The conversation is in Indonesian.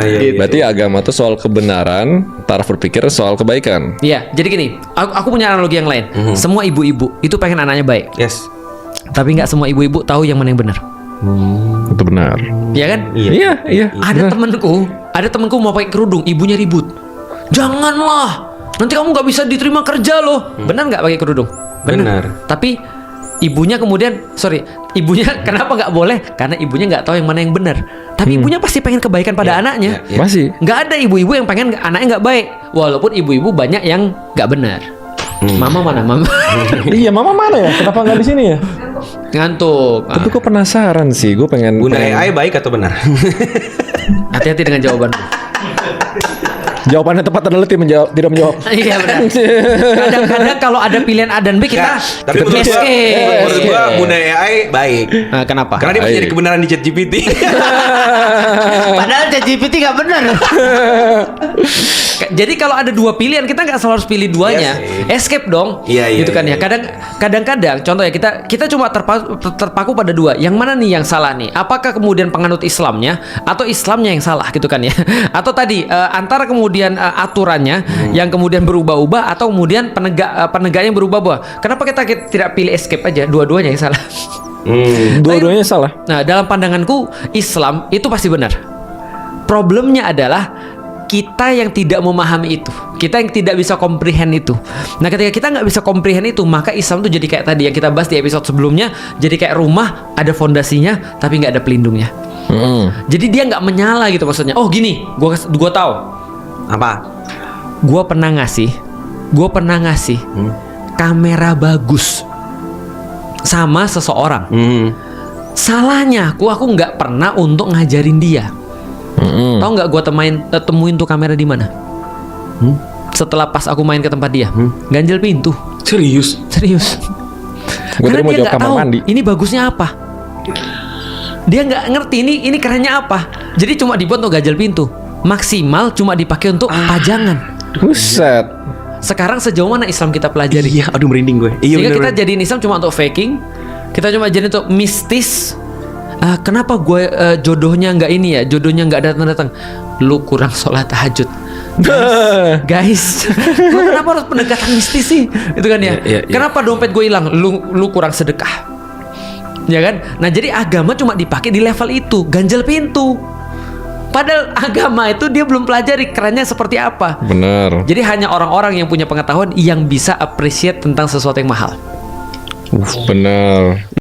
Gitu. Berarti agama tuh soal kebenaran, taraf berpikir soal kebaikan. Iya, jadi gini, aku punya analogi yang lain. Semua ibu-ibu itu pengen anaknya baik, Yes. tapi nggak semua ibu-ibu tahu yang mana yang benar. Itu benar. Iya kan? Iya. Ada temanku mau pakai kerudung, ibunya ribut. Janganlah, nanti kamu nggak bisa diterima kerja loh. Benar nggak pakai kerudung? Benar. Tapi ibunya kenapa nggak boleh? Karena ibunya nggak tahu yang mana yang benar. Tapi ibunya pasti pengen kebaikan pada anaknya. Iya. Masih. Nggak ada ibu-ibu yang pengen anaknya nggak baik. Walaupun ibu-ibu banyak yang nggak benar. Mama mana mama? Iya, mama mana ya? Kenapa nggak di sini ya? Ngantuk. Tapi gue penasaran sih, gue pengen. Bunda AI baik atau benar? Hati-hati dengan jawaban. Jawabannya tepat adalah tidak menjawab. Iya benar. Kadang-kadang kalau ada pilihan A dan B kita Tapi menurut gua Bunda AI baik. Kenapa? Karena dia bisa jadi kebenaran di ChatGPT. Padahal ChatGPT nggak benar. Jadi kalau ada dua pilihan kita nggak selalu harus pilih duanya. Iya sih. Escape dong. Iya, gitu kan iya. ya. Kadang-kadang contoh ya kita cuma terpaku pada dua. Yang mana nih yang salah nih? Apakah kemudian penganut Islamnya atau Islamnya yang salah gitu kan ya? Atau tadi antara kemudian aturannya yang kemudian berubah-ubah atau kemudian penegaknya berubah-ubah. Kenapa kita tidak pilih escape aja? Dua-duanya yang salah. Dua-duanya salah. Nah, dalam pandanganku Islam itu pasti benar. Problemnya adalah kita yang tidak memahami itu, kita yang tidak bisa comprehend itu. Nah, ketika kita nggak bisa comprehend itu, maka Islam tuh jadi kayak tadi yang kita bahas di episode sebelumnya, jadi kayak rumah ada fondasinya tapi nggak ada pelindungnya. Jadi dia nggak menyala gitu maksudnya. Oh gini, gua tahu. Apa? Gua pernah ngasih kamera bagus sama seseorang. Salahnya aku nggak pernah untuk ngajarin dia. Tahu nggak gue temuin tuh kamera di mana? Setelah pas aku main ke tempat dia, ganjel pintu. Serius? Gue Karena tadi mau dia jawab nggak kamar tahu mandi. ini bagusnya apa. Dia nggak ngerti ini kerennya apa. Jadi cuma dibuat untuk ganjel pintu. Maksimal cuma dipakai untuk pajangan. Buset. Sekarang sejauh mana Islam kita pelajari? Iya, aduh merinding gue. Iya, Sehingga kita bener. jadiin Islam cuma untuk faking. Kita cuma jadiin untuk mistis. Kenapa gue jodohnya nggak ini ya? Jodohnya nggak datang-datang. Lu kurang sholat tahajud. Guys, lu kenapa harus pendekatan mistis sih? Itu kan ya. Iya. Kenapa dompet gue hilang? Lu kurang sedekah. Ya kan? Nah, jadi agama cuma dipakai di level itu, ganjel pintu. Padahal agama itu dia belum pelajari kerennya seperti apa. Bener. Jadi hanya orang-orang yang punya pengetahuan yang bisa appreciate tentang sesuatu yang mahal. Bener.